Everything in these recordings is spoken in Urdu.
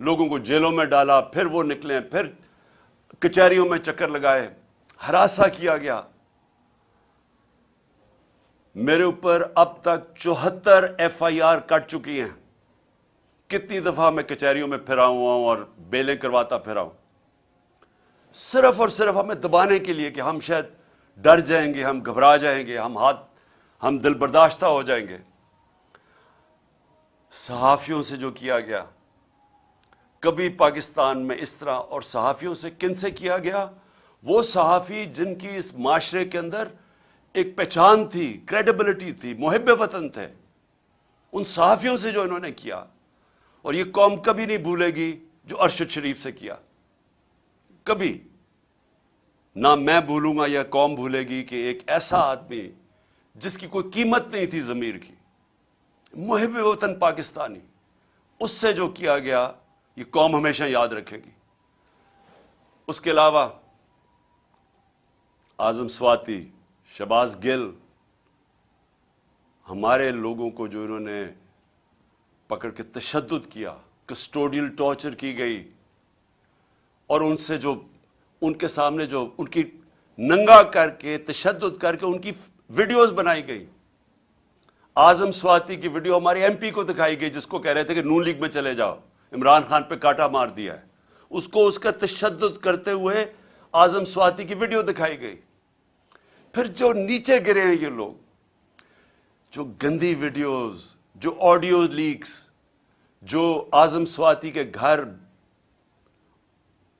لوگوں کو جیلوں میں ڈالا، پھر وہ نکلے، پھر کچہریوں میں چکر لگائے، ہراساں کیا گیا۔ میرے اوپر اب تک 74 FIR کٹ چکی ہیں۔ کتنی دفعہ میں کچہریوں میں پھرا ہوا ہوں اور بیلیں کرواتا پھرا ہوں، صرف اور صرف ہمیں دبانے کے لیے کہ ہم شاید ڈر جائیں گے، ہم گھبرا جائیں گے، ہم دل برداشتہ ہو جائیں گے۔ صحافیوں سے جو کیا گیا، کبھی پاکستان میں اس طرح، اور صحافیوں سے کن سے کیا گیا؟ وہ صحافی جن کی اس معاشرے کے اندر ایک پہچان تھی، کریڈیبلٹی تھی، محب وطن تھے، ان صحافیوں سے جو انہوں نے کیا، اور یہ قوم کبھی نہیں بھولے گی جو ارشد شریف سے کیا، کبھی نہ میں بھولوں گا یا قوم بھولے گی کہ ایک ایسا آدمی جس کی کوئی قیمت نہیں تھی ضمیر کی، محب وطن پاکستانی، اس سے جو کیا گیا یہ قوم ہمیشہ یاد رکھے گی۔ اس کے علاوہ اعظم سواتی، شہباز گل، ہمارے لوگوں کو جو انہوں نے پکڑ کے تشدد کیا، کسٹوڈیل ٹارچر کی گئی، اور ان سے جو ان کے سامنے جو ان کی ننگا کر کے تشدد کر کے ان کی ویڈیوز بنائی گئی۔ اعظم سواتی کی ویڈیو ہمارے MP کو دکھائی گئی، جس کو کہہ رہے تھے کہ نون لیگ میں چلے جاؤ، عمران خان پہ کاٹا مار دیا ہے، اس کو اس کا تشدد کرتے ہوئے اعظم سواتی کی ویڈیو دکھائی گئی۔ پھر جو نیچے گرے ہیں یہ لوگ، جو گندی ویڈیوز، جو آڈیو لیکس، جو اعظم سواتی کے گھر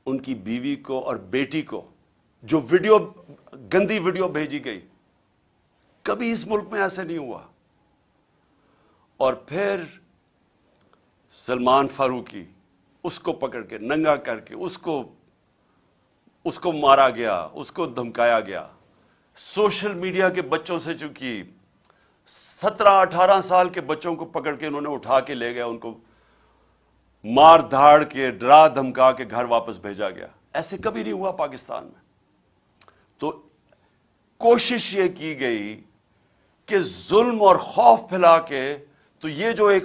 ان کی بیوی کو اور بیٹی کو جو گندی ویڈیو بھیجی گئی، کبھی اس ملک میں ایسے نہیں ہوا۔ اور پھر سلمان فاروقی، اس کو پکڑ کے ننگا کر کے اس کو مارا گیا، اس کو دھمکایا گیا۔ سوشل میڈیا کے بچوں سے چونکہ 17-18 سال کے بچوں کو پکڑ کے انہوں نے اٹھا کے لے گیا، ان کو مار دھاڑ کے ڈرا دھمکا کے گھر واپس بھیجا گیا۔ ایسے کبھی نہیں ہوا پاکستان میں۔ تو کوشش یہ کی گئی کہ ظلم اور خوف پھیلا کے، تو یہ جو ایک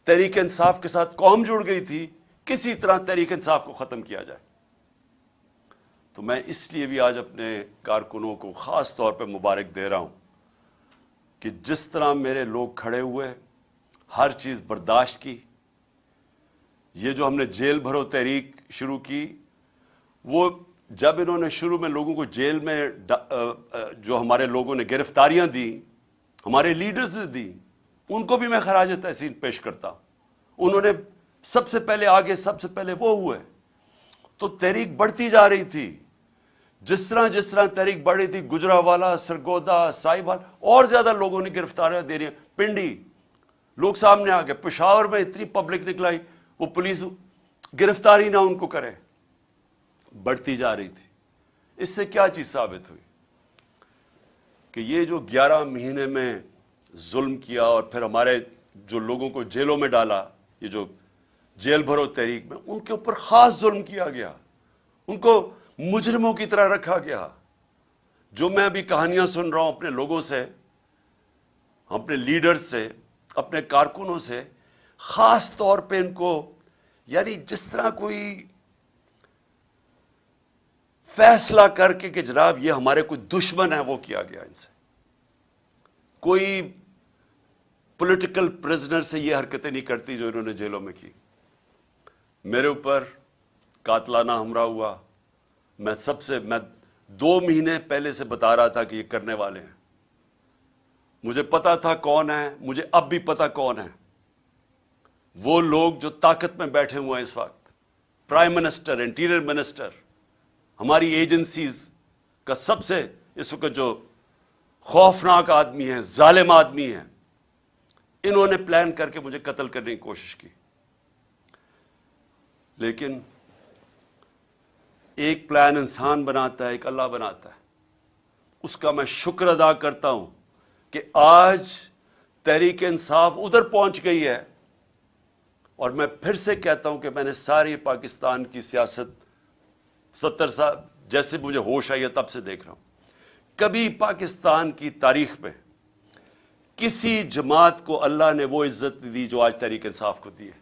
تحریک انصاف کے ساتھ قوم جڑ گئی تھی، کسی طرح تحریک انصاف کو ختم کیا جائے۔ تو میں اس لیے بھی آج اپنے کارکنوں کو خاص طور پہ مبارک دے رہا ہوں کہ جس طرح میرے لوگ کھڑے ہوئے، ہر چیز برداشت کی۔ یہ جو ہم نے جیل بھرو تحریک شروع کی، وہ جب انہوں نے شروع میں لوگوں کو جیل میں جو ہمارے لوگوں نے گرفتاریاں دیں، ہمارے لیڈرز نے دی، ان کو بھی میں خراج تحسین پیش کرتا ہوں۔ انہوں نے سب سے پہلے آگے، سب سے پہلے وہ ہوئے۔ تو تحریک بڑھتی جا رہی تھی، جس طرح تحریک بڑھ رہی تھی، گجرانوالہ، سرگودا، سائبال، اور زیادہ لوگوں نے گرفتاریاں دے رہی ہیں۔ پنڈی لوگ سامنے آ گئے، پشاور میں اتنی پبلک نکلائی، وہ پولیس گرفتاری نہ ان کو کرے، بڑھتی جا رہی تھی۔ اس سے کیا چیز ثابت ہوئی کہ یہ جو 11 مہینے میں ظلم کیا، اور پھر ہمارے جو لوگوں کو جیلوں میں ڈالا، یہ جو جیل بھرو تحریک میں، ان کے اوپر خاص ظلم کیا گیا، ان کو مجرموں کی طرح رکھا گیا۔ جو میں ابھی کہانیاں سن رہا ہوں اپنے لوگوں سے، اپنے لیڈر سے، اپنے کارکنوں سے، خاص طور پہ ان کو، یعنی جس طرح کوئی فیصلہ کر کے کہ جناب یہ ہمارے کوئی دشمن ہے، وہ کیا گیا ان سے۔ کوئی پولیٹیکل پرزنر سے یہ حرکتیں نہیں کرتی جو انہوں نے جیلوں میں کی۔ میرے اوپر قاتلانہ حملہ ہوا، میں 2 مہینے پہلے سے بتا رہا تھا کہ یہ کرنے والے ہیں۔ مجھے پتا تھا کون ہے، مجھے اب بھی پتا کون ہے۔ وہ لوگ جو طاقت میں بیٹھے ہوئے ہیں اس وقت، پرائم منسٹر، انٹیریئر منسٹر، ہماری ایجنسیز کا سب سے اس وقت جو خوفناک آدمی ہے، ظالم آدمی ہے، انہوں نے پلان کر کے مجھے قتل کرنے کی کوشش کی۔ لیکن ایک پلان انسان بناتا ہے، ایک اللہ بناتا ہے۔ اس کا میں شکر ادا کرتا ہوں کہ آج تحریک انصاف ادھر پہنچ گئی ہے، اور میں پھر سے کہتا ہوں کہ میں نے ساری پاکستان کی سیاست 70 سال جیسے مجھے ہوش آئی ہے تب سے دیکھ رہا ہوں۔ کبھی پاکستان کی تاریخ میں کسی جماعت کو اللہ نے وہ عزت دی جو آج تحریک انصاف کو دی ہے۔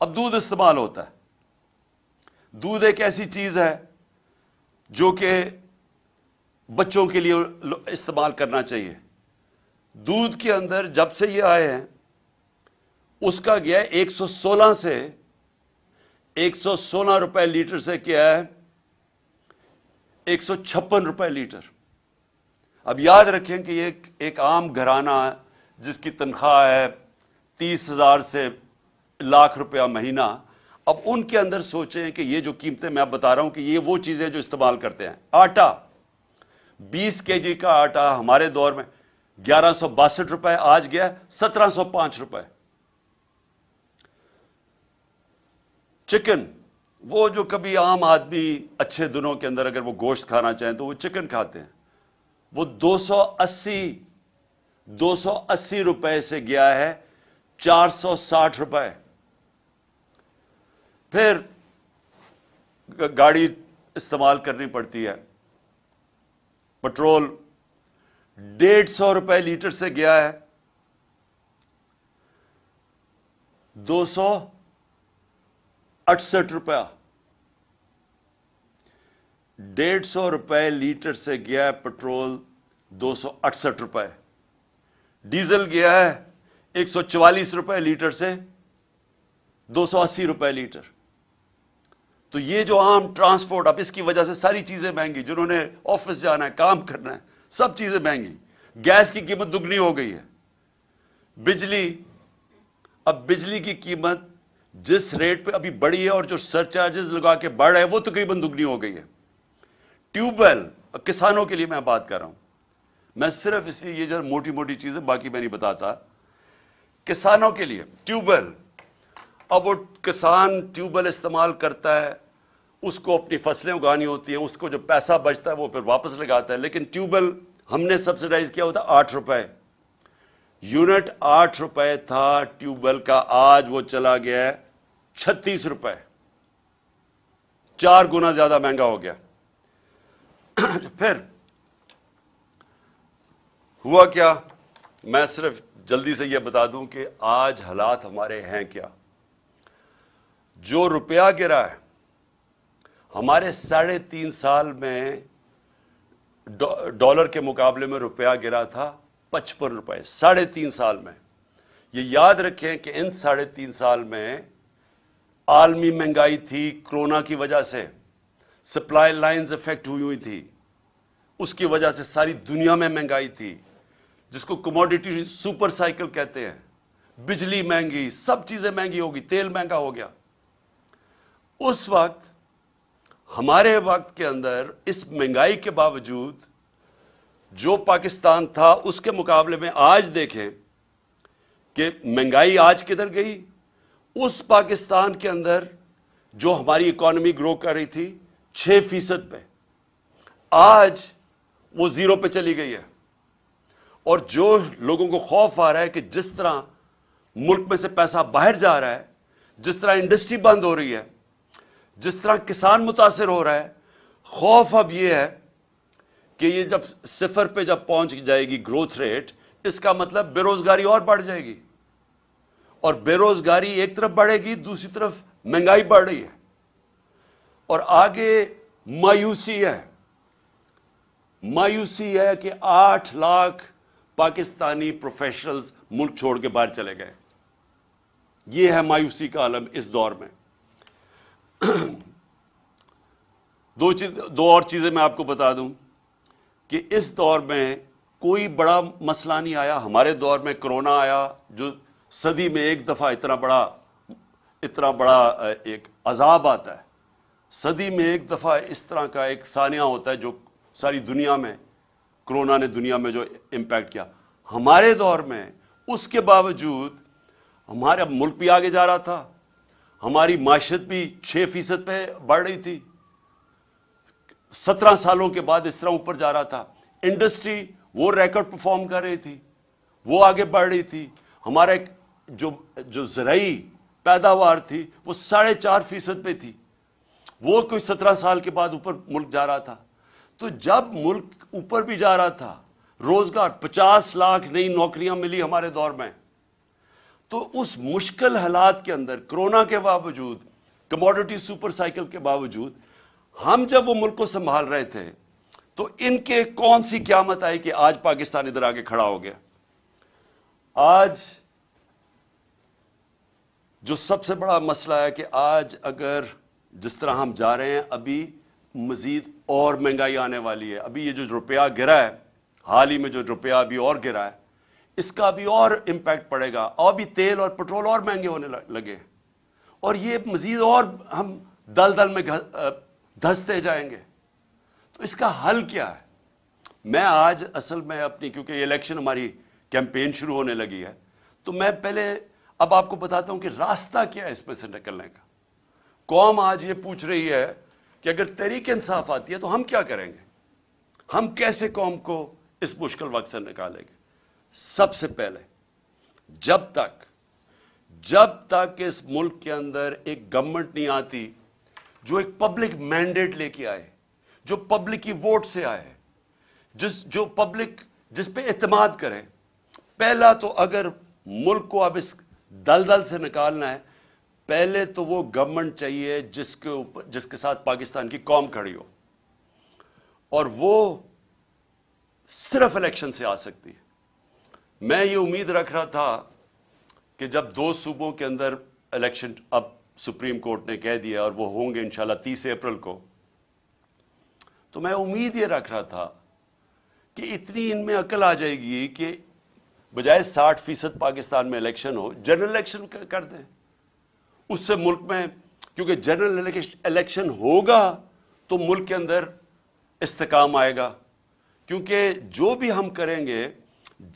اب دودھ استعمال ہوتا ہے. دودھ ایک ایسی چیز ہے جو کہ بچوں کے لیے استعمال کرنا چاہیے. دودھ کے اندر جب سے یہ آئے ہیں اس کا گیا ہے 116 سے 116 روپے لیٹر سے کیا ہے 156 روپے لیٹر. اب یاد رکھیں کہ یہ ایک عام گھرانہ جس کی تنخواہ ہے 30,000 سے لاکھ روپیہ مہینہ. اب ان کے اندر سوچیں کہ یہ جو قیمتیں میں بتا رہا ہوں کہ یہ وہ چیزیں جو استعمال کرتے ہیں. آٹا 20 کے جی کا آٹا ہمارے دور میں 1162 روپے، آج گیا 1705 روپے. چکن، وہ جو کبھی عام آدمی اچھے دنوں کے اندر اگر وہ گوشت کھانا چاہیں تو وہ چکن کھاتے ہیں، وہ 280 روپے سے گیا ہے 460 روپے. پھر گاڑی استعمال کرنی پڑتی ہے. پٹرول 150 روپے لیٹر سے گیا ہے 268 روپیہ. 150 روپے لیٹر سے گیا ہے پٹرول 268 روپے. ڈیزل گیا ہے 144 روپے لیٹر سے 280 روپے لیٹر. تو یہ جو عام ٹرانسپورٹ، اب اس کی وجہ سے ساری چیزیں مہنگی. جنہوں نے آفس جانا ہے، کام کرنا ہے، سب چیزیں مہنگی. گیس کی قیمت دگنی ہو گئی ہے. بجلی کی قیمت جس ریٹ پہ ابھی بڑھی ہے اور جو سر چارجز لگا کے بڑھ رہے ہیں وہ تقریباً دگنی ہو گئی ہے. ٹیوب ویل، کسانوں کے لیے میں بات کر رہا ہوں، میں صرف اس لیے یہ جو موٹی موٹی چیزیں باقی میں نہیں بتاتا. کسانوں کے لیے ٹیوب ویل، اب وہ کسان ٹیوب ویل استعمال کرتا ہے، اس کو اپنی فصلیں اگانی ہوتی ہیں، اس کو جو پیسہ بچتا ہے وہ پھر واپس لگاتا ہے. لیکن ٹیوب ویل ہم نے سبسڈائز کیا ہوتا 8 روپے یونٹ. 8 روپے تھا ٹیوب ویل کا، آج وہ چلا گیا ہے 36 روپے. 4 گنا زیادہ مہنگا ہو گیا. پھر ہوا کیا، میں صرف جلدی سے یہ بتا دوں کہ آج حالات ہمارے ہیں کیا. جو روپیہ گرا ہے ہمارے 3.5 سال میں ڈالر کے مقابلے میں روپیہ گرا تھا 55 روپے 3.5 سال میں. یہ یاد رکھیں کہ ان 3.5 سال میں عالمی مہنگائی تھی، کرونا کی وجہ سے سپلائی لائنز افیکٹ ہوئی تھی، اس کی وجہ سے ساری دنیا میں مہنگائی تھی جس کو کموڈیٹی سپر سائیکل کہتے ہیں. بجلی مہنگی، سب چیزیں مہنگی ہوگی، تیل مہنگا ہو گیا. اس وقت ہمارے وقت کے اندر اس مہنگائی کے باوجود جو پاکستان تھا اس کے مقابلے میں آج دیکھیں کہ مہنگائی آج کدھر گئی. اس پاکستان کے اندر جو ہماری اکانومی گرو کر رہی تھی 6% پہ، آج وہ 0 پہ چلی گئی ہے. اور جو لوگوں کو خوف آ رہا ہے کہ جس طرح ملک میں سے پیسہ باہر جا رہا ہے، جس طرح انڈسٹری بند ہو رہی ہے، جس طرح کسان متاثر ہو رہا ہے، خوف اب یہ ہے کہ یہ جب 0 پہ جب پہنچ جائے گی گروتھ ریٹ، اس کا مطلب بے روزگاری اور بڑھ جائے گی. اور بے روزگاری ایک طرف بڑھے گی، دوسری طرف مہنگائی بڑھ رہی ہے. اور آگے مایوسی ہے کہ 8 لاکھ پاکستانی پروفیشنلز ملک چھوڑ کے باہر چلے گئے. یہ ہے مایوسی کا عالم اس دور میں. دو اور چیزیں میں آپ کو بتا دوں کہ اس دور میں کوئی بڑا مسئلہ نہیں آیا. ہمارے دور میں کرونا آیا جو صدی میں ایک دفعہ اتنا بڑا ایک عذاب آتا ہے. صدی میں ایک دفعہ اس طرح کا ایک سانحہ ہوتا ہے جو ساری دنیا میں، کرونا نے دنیا میں جو امپیکٹ کیا. ہمارے دور میں اس کے باوجود ہمارا ملک بھی آگے جا رہا تھا، ہماری معیشت بھی 6% پہ بڑھ رہی تھی. 17 سالوں کے بعد اس طرح اوپر جا رہا تھا. انڈسٹری وہ ریکارڈ پرفارم کر رہی تھی، وہ آگے بڑھ رہی تھی. ہمارا جو زرعی پیداوار تھی وہ 4.5% پہ تھی، وہ کوئی 17 سال کے بعد اوپر ملک جا رہا تھا. تو جب ملک اوپر بھی جا رہا تھا، روزگار 50 لاکھ نئی نوکریاں ملی ہمارے دور میں. تو اس مشکل حالات کے اندر کرونا کے باوجود، کموڈٹی سپر سائیکل کے باوجود، ہم جب وہ ملک کو سنبھال رہے تھے تو ان کے کون سی قیامت آئی کہ آج پاکستان ادھر آگے کھڑا ہو گیا؟ آج جو سب سے بڑا مسئلہ ہے کہ آج اگر جس طرح ہم جا رہے ہیں، ابھی مزید اور مہنگائی آنے والی ہے. ابھی یہ جو روپیہ گرا ہے، حال ہی میں جو روپیہ ابھی اور گرا ہے، اس کا بھی اور امپیکٹ پڑے گا، اور بھی تیل اور پٹرول اور مہنگے ہونے لگے، اور یہ مزید اور ہم دلدل میں دھستے جائیں گے. تو اس کا حل کیا ہے؟ میں آج اصل میں اپنی، کیونکہ یہ الیکشن ہماری کیمپین شروع ہونے لگی ہے، تو میں پہلے اب آپ کو بتاتا ہوں کہ راستہ کیا ہے اس میں سے نکلنے کا. قوم آج یہ پوچھ رہی ہے کہ اگر تحریک انصاف آتی ہے تو ہم کیا کریں گے؟ ہم کیسے قوم کو اس مشکل وقت سے نکالیں گے؟ سب سے پہلے جب تک اس ملک کے اندر ایک گورنمنٹ نہیں آتی جو ایک پبلک مینڈیٹ لے کے آئے، جو پبلک کی ووٹ سے آئے، جو پبلک جس پہ اعتماد کرے. پہلا تو اگر ملک کو اب اس دلدل سے نکالنا ہے، پہلے تو وہ گورنمنٹ چاہیے جس کے ساتھ پاکستان کی قوم کھڑی ہو، اور وہ صرف الیکشن سے آ سکتی ہے. میں یہ امید رکھ رہا تھا کہ جب 2 صوبوں کے اندر الیکشن اب سپریم کورٹ نے کہہ دیا اور وہ ہوں گے انشاءاللہ 30 اپریل کو، تو میں امید یہ رکھ رہا تھا کہ اتنی ان میں عقل آ جائے گی کہ بجائے 60% پاکستان میں الیکشن ہو، جنرل الیکشن کر دیں. اس سے ملک میں، کیونکہ جنرل الیکشن ہوگا تو ملک کے اندر استحکام آئے گا. کیونکہ جو بھی ہم کریں گے،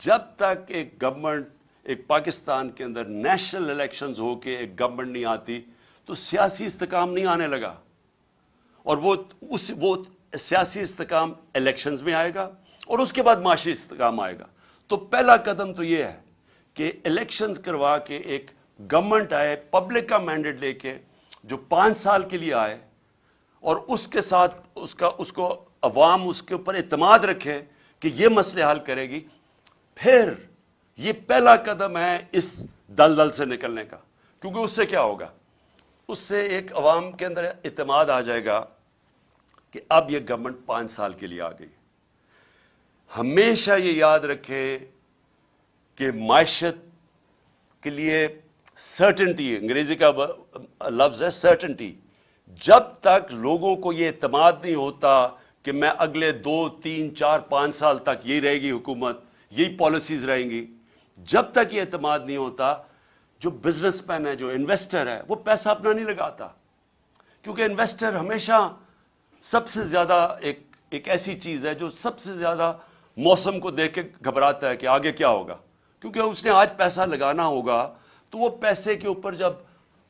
جب تک ایک گورنمنٹ، ایک پاکستان کے اندر نیشنل الیکشنز ہو کے ایک گورنمنٹ نہیں آتی، تو سیاسی استحکام نہیں آنے لگا. اور وہ سیاسی استحکام الیکشنز میں آئے گا، اور اس کے بعد معاشی استحکام آئے گا. تو پہلا قدم تو یہ ہے کہ الیکشنز کروا کے ایک گورنمنٹ آئے، پبلک کا مینڈیٹ لے کے، جو 5 سال کے لیے آئے، اور اس کے ساتھ اس کو عوام اس کے اوپر اعتماد رکھے کہ یہ مسئلے حل کرے گی. پھر یہ پہلا قدم ہے اس دلدل سے نکلنے کا. کیونکہ اس سے کیا ہوگا؟ اس سے ایک عوام کے اندر اعتماد آ جائے گا کہ اب یہ گورنمنٹ 5 سال کے لیے آ گئی. ہمیشہ یہ یاد رکھے کہ معیشت کے لیے سرٹنٹی، انگریزی کا لفظ ہے سرٹنٹی. جب تک لوگوں کو یہ اعتماد نہیں ہوتا کہ میں اگلے 2 3 4 5 سال تک یہی رہے گی حکومت، یہی پالیسیز رہیں گی، جب تک یہ اعتماد نہیں ہوتا، جو بزنس مین ہے، جو انویسٹر ہے، وہ پیسہ اپنا نہیں لگاتا. کیونکہ انویسٹر ہمیشہ سب سے زیادہ ایک ایسی چیز ہے جو سب سے زیادہ موسم کو دیکھ کے گھبراتا ہے کہ آگے کیا ہوگا. کیونکہ اس نے آج پیسہ لگانا ہوگا، تو وہ پیسے کے اوپر جب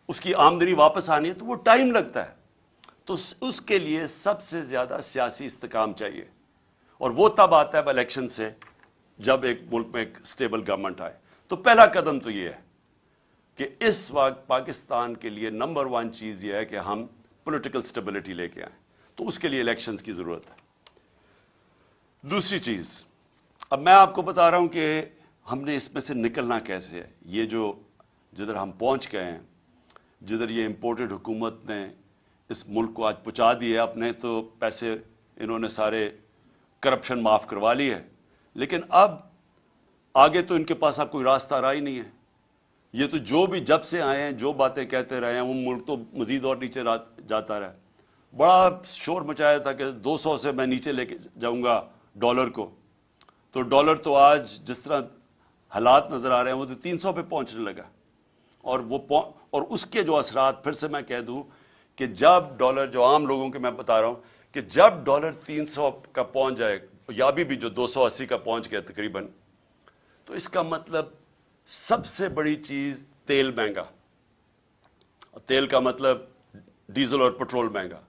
اس کی آمدنی واپس آنی ہے تو وہ ٹائم لگتا ہے. تو اس کے لیے سب سے زیادہ سیاسی استحکام چاہیے، اور وہ تب آتا ہے الیکشن سے، جب ایک ملک میں ایک سٹیبل گورنمنٹ آئے. تو پہلا قدم تو یہ ہے کہ اس وقت پاکستان کے لیے نمبر 1 چیز یہ ہے کہ ہم پولیٹیکل سٹیبلٹی لے کے آئیں. تو اس کے لیے الیکشنز کی ضرورت ہے. دوسری چیز، اب میں آپ کو بتا رہا ہوں کہ ہم نے اس میں سے نکلنا کیسے ہے. یہ جو جدھر ہم پہنچ گئے ہیں، جدھر یہ امپورٹڈ حکومت نے اس ملک کو آج پہنچا دیا، اپنے تو پیسے انہوں نے سارے کرپشن معاف کروا لی ہے، لیکن اب آگے تو ان کے پاس اب کوئی راستہ رہا ہی نہیں ہے. یہ تو جو بھی جب سے آئے ہیں جو باتیں کہتے رہے ہیں، وہ ملک تو مزید اور نیچے جاتا رہا. بڑا شور مچایا تھا کہ 200 سے میں نیچے لے کے جاؤں گا ڈالر کو. تو ڈالر تو آج جس طرح حالات نظر آ رہے ہیں، وہ تو 300 پہ پہنچنے لگا. اور اس کے جو اثرات، پھر سے میں کہہ دوں کہ جب ڈالر، جو عام لوگوں کے میں بتا رہا ہوں کہ جب ڈالر 300 کا پہنچ جائے، یا بھی جو 280 کا پہنچ گیا تقریباً، تو اس کا مطلب سب سے بڑی چیز تیل مہنگا. تیل کا مطلب ڈیزل اور پٹرول مہنگا،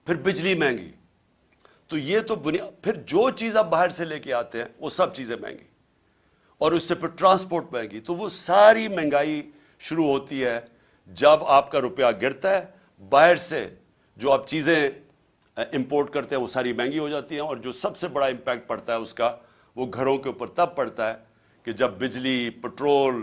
پھر بجلی مہنگی. تو یہ تو پھر جو چیز آپ باہر سے لے کے آتے ہیں وہ سب چیزیں مہنگی، اور اس سے پھر ٹرانسپورٹ مہنگی. تو وہ ساری مہنگائی شروع ہوتی ہے جب آپ کا روپیہ گرتا ہے. باہر سے جو آپ چیزیں امپورٹ کرتے ہیں وہ ساری مہنگی ہو جاتی ہیں. اور جو سب سے بڑا امپیکٹ پڑتا ہے اس کا، وہ گھروں کے اوپر تب پڑتا ہے کہ جب بجلی، پٹرول،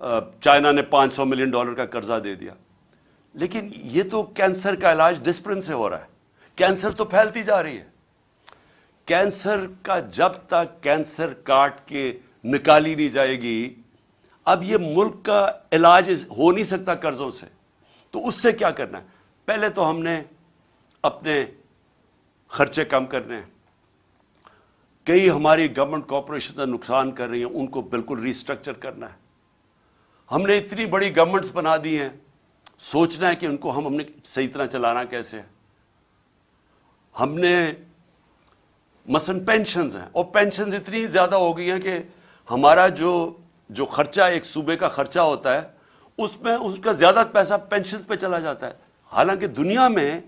چائنا نے $500 ملین کا قرضہ دے دیا. لیکن یہ تو کینسر کا علاج ڈسپرن سے ہو رہا ہے. کینسر تو پھیلتی جا رہی ہے. کینسر کا جب تک کینسر کاٹ کے نکالی نہیں جائے گی، اب یہ ملک کا علاج ہو نہیں سکتا قرضوں سے. تو اس سے کیا کرنا ہے؟ پہلے تو ہم نے اپنے خرچے کم کرنے ہیں. کئی ہماری گورنمنٹ کارپوریشن نقصان کر رہی ہیں، ان کو بالکل ریسٹرکچر کرنا ہے. ہم نے اتنی بڑی گورنمنٹس بنا دی ہیں، سوچنا ہے کہ ان کو ہم نے صحیح طرح چلانا کیسے ہے. ہم نے مثلا پینشنز ہیں، اور پینشنز اتنی زیادہ ہو گئی ہیں کہ ہمارا جو خرچہ ایک صوبے کا خرچہ ہوتا ہے، اس میں اس کا زیادہ پیسہ پینشنز پہ چلا جاتا ہے. حالانکہ دنیا میں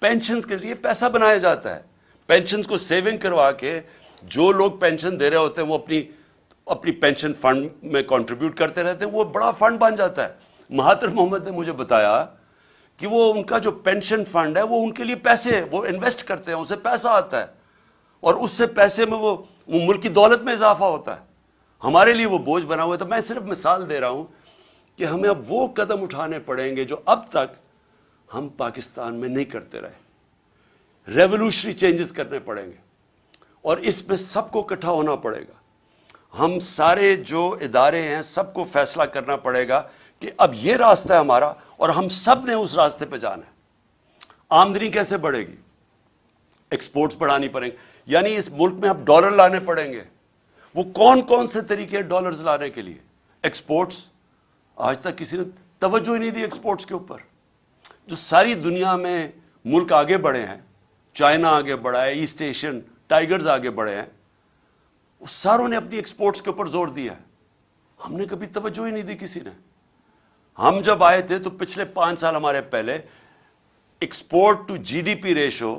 پینشنز کے لیے پیسہ بنایا جاتا ہے. پینشنز کو سیونگ کروا کے جو لوگ پینشن دے رہے ہوتے ہیں وہ اپنی پینشن فنڈ میں کنٹریبیوٹ کرتے رہتے ہیں، وہ بڑا فنڈ بن جاتا ہے. مہاتر محمد نے مجھے بتایا کہ وہ ان کا جو پینشن فنڈ ہے وہ ان کے لیے پیسے وہ انویسٹ کرتے ہیں، اسے پیسہ آتا ہے، اور اس سے پیسے میں وہ ملک کی دولت میں اضافہ ہوتا ہے. ہمارے لیے وہ بوجھ بنا ہوا ہے. تو میں صرف مثال دے رہا ہوں کہ ہمیں اب وہ قدم اٹھانے پڑیں گے جو اب تک ہم پاکستان میں نہیں کرتے رہے. ریولوشنری چینجز کرنے پڑیں گے، اور اس میں سب کو اکٹھا ہونا پڑے گا. ہم سارے جو ادارے ہیں سب کو فیصلہ کرنا پڑے گا کہ اب یہ راستہ ہے ہمارا، اور ہم سب نے اس راستے پہ جانا ہے. آمدنی کیسے بڑھے گی؟ ایکسپورٹس بڑھانی پڑیں گے. یعنی اس ملک میں اب ڈالر لانے پڑیں گے. وہ کون کون سے طریقے ڈالرز لانے کے لیے؟ ایکسپورٹس. آج تک کسی نے توجہ ہی نہیں دی ایکسپورٹس کے اوپر. جو ساری دنیا میں ملک آگے بڑھے ہیں، چائنا آگے بڑھا ہے، ایسٹ ایشین ٹائیگرز آگے بڑھے ہیں، وہ ساروں نے اپنی ایکسپورٹس کے اوپر زور دیا ہے. ہم نے کبھی توجہ ہی نہیں دی کسی نے. ہم جب آئے تھے تو پچھلے 5 سال ہمارے پہلے ایکسپورٹ ٹو جی ڈی پی ریشو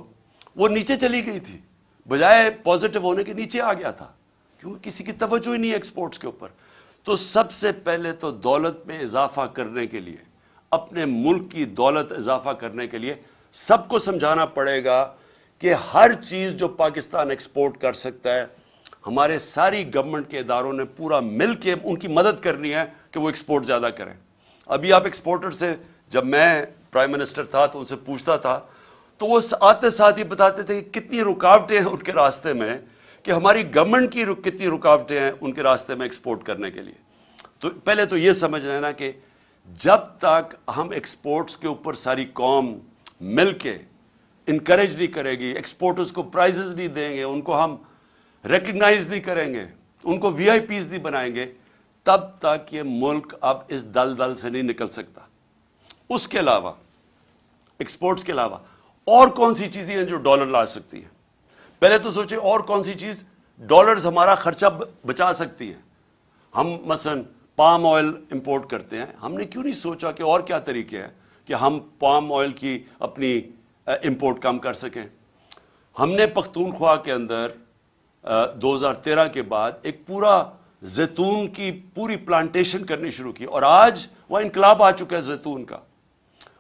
وہ نیچے چلی گئی تھی، بجائے پازیٹو ہونے کے نیچے آ گیا تھا، کیونکہ کسی کی توجہ ہی نہیں ہے ایکسپورٹس کے اوپر. تو سب سے پہلے تو دولت میں اضافہ کرنے کے لیے، اپنے ملک کی دولت اضافہ کرنے کے لیے سب کو سمجھانا پڑے گا کہ ہر چیز جو پاکستان ایکسپورٹ کر سکتا ہے، ہمارے ساری گورنمنٹ کے اداروں نے پورا مل کے ان کی مدد کرنی ہے کہ وہ ایکسپورٹ زیادہ کریں. ابھی آپ ایکسپورٹر سے، جب میں پرائم منسٹر تھا تو ان سے پوچھتا تھا تو وہ آتے ساتھ ہی بتاتے تھے کہ کتنی رکاوٹیں ہیں ان کے راستے میں، کہ ہماری گورنمنٹ کی کتنی رکاوٹیں ہیں ان کے راستے میں ایکسپورٹ کرنے کے لیے. تو پہلے تو یہ سمجھ لینا کہ جب تک ہم ایکسپورٹس کے اوپر ساری قوم مل کے انکریج نہیں کرے گی، ایکسپورٹرز کو پرائزز نہیں دیں گے، ان کو ہم ریکگنائز نہیں کریں گے، ان کو وی آئی پیز نہیں بنائیں گے، تب تک یہ ملک اب اس دلدل سے نہیں نکل سکتا. اس کے علاوہ، ایکسپورٹس کے علاوہ اور کون سی چیزیں ہیں جو ڈالر لا سکتی ہیں؟ پہلے تو سوچیں اور کون سی چیز ڈالرز ہمارا خرچہ بچا سکتی ہے. ہم مثلا پام آئل امپورٹ کرتے ہیں، ہم نے کیوں نہیں سوچا کہ اور کیا طریقے ہیں کہ ہم پام آئل کی اپنی امپورٹ کم کر سکیں. ہم نے پختونخوا کے اندر 2013 کے بعد ایک پورا زیتون کی پوری پلانٹیشن کرنی شروع کی، اور آج وہ انقلاب آ چکا ہے زیتون کا.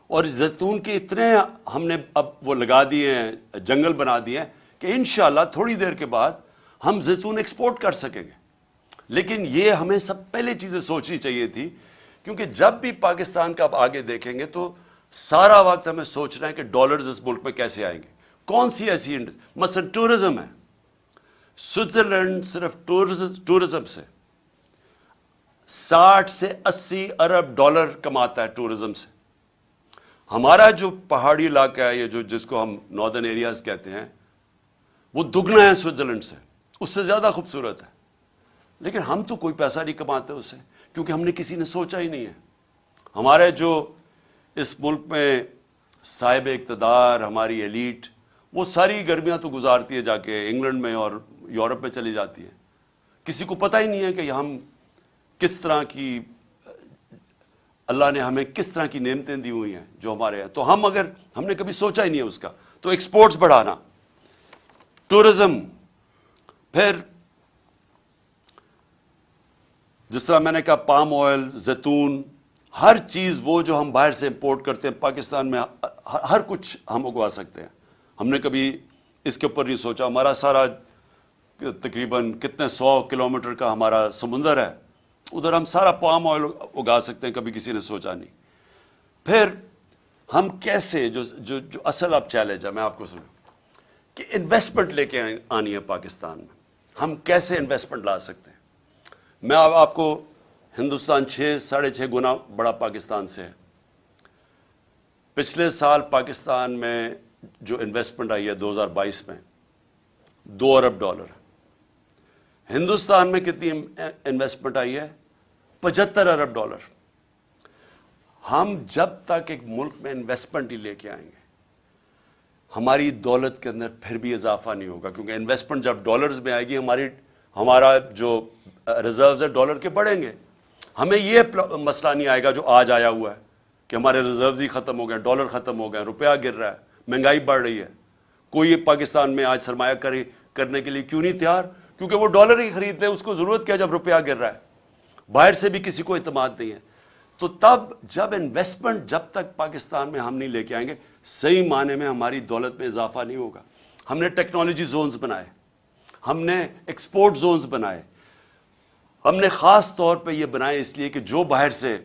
اور زیتون کے اتنے ہم نے اب وہ لگا دیے ہیں، جنگل بنا دیے ہیں کہ انشاءاللہ تھوڑی دیر کے بعد ہم زیتون ایکسپورٹ کر سکیں گے. لیکن یہ ہمیں سب پہلے چیزیں سوچنی چاہیے تھی، کیونکہ جب بھی پاکستان کا اب آگے دیکھیں گے تو سارا وقت ہمیں سوچنا ہے کہ ڈالرز اس ملک میں کیسے آئیں گے. کون سی ایسی مثلا ٹورزم ہے. سوئٹزرلینڈ صرف ٹورزم سے 60 سے 80 ارب ڈالر کماتا ہے ٹورزم سے. ہمارا جو پہاڑی علاقہ ہے، یہ جس کو ہم ناردرن ایریاز کہتے ہیں، وہ دگنا ہے سوئٹزرلینڈ سے، اس سے زیادہ خوبصورت ہے. لیکن ہم تو کوئی پیسہ نہیں کماتے اس سے، کیونکہ ہم نے کسی نے سوچا ہی نہیں ہے. ہمارے جو اس ملک میں صاحب اقتدار، ہماری ایلیٹ، وہ ساری گرمیاں تو گزارتی ہے جا کے انگلینڈ میں اور یورپ میں چلی جاتی ہے. کسی کو پتہ ہی نہیں ہے کہ ہم کس طرح کی، اللہ نے ہمیں کس طرح کی نعمتیں دی ہوئی ہیں جو ہمارے ہیں. تو ہم نے کبھی سوچا ہی نہیں ہے اس کا. تو ایکسپورٹس بڑھانا، ٹورزم، پھر جس طرح میں نے کہا پام آئل، زیتون، ہر چیز وہ جو ہم باہر سے امپورٹ کرتے ہیں پاکستان میں ہر کچھ ہم اگوا سکتے ہیں. ہم نے کبھی اس کے اوپر نہیں سوچا. ہمارا سارا تقریباً کتنے 100 کلومیٹر کا ہمارا سمندر ہے، ادھر ہم سارا پام آئل اگا سکتے ہیں، کبھی کسی نے سوچا نہیں۔ پھر ہم کیسے، جو اصل اب چیلنج ہے میں آپ کو سنوں کہ انویسٹمنٹ لے کے آنی ہے پاکستان میں، ہم کیسے انویسٹمنٹ لا سکتے ہیں؟ میں اب آپ کو، ہندوستان 6.5 گنا بڑا پاکستان سے ہے۔ پچھلے سال پاکستان میں جو انویسٹمنٹ آئی ہے 2022 میں $2 ارب۔ ہندوستان میں کتنی انویسٹمنٹ آئی ہے؟ $75 ارب۔ ہم جب تک ایک ملک میں انویسٹمنٹ ہی لے کے آئیں گے، ہماری دولت کے اندر پھر بھی اضافہ نہیں ہوگا، کیونکہ انویسٹمنٹ جب ڈالرز میں آئے گی، ہمارا جو ریزروز ہے ڈالر کے بڑھیں گے۔ ہمیں یہ مسئلہ نہیں آئے گا جو آج آیا ہوا ہے کہ ہمارے ریزروز ہی ختم ہو گئے، ڈالر ختم ہو گئے، روپیہ گر رہا ہے، مہنگائی بڑھ رہی ہے۔ کوئی پاکستان میں آج سرمایہ کاری کرنے کے لیے کیوں نہیں تیار؟ کیونکہ وہ ڈالر ہی خریدتے ہیں، اس کو ضرورت کیا جب روپیہ گر رہا ہے؟ باہر سے بھی کسی کو اعتماد نہیں ہے۔ تو تب جب انویسٹمنٹ جب تک پاکستان میں ہم نہیں لے کے آئیں گے، صحیح معنی میں ہماری دولت میں اضافہ نہیں ہوگا۔ ہم نے ٹیکنالوجی زونز بنائے، ہم نے ایکسپورٹ زونز بنائے، ہم نے خاص طور پہ یہ بنائے اس لیے کہ جو باہر سے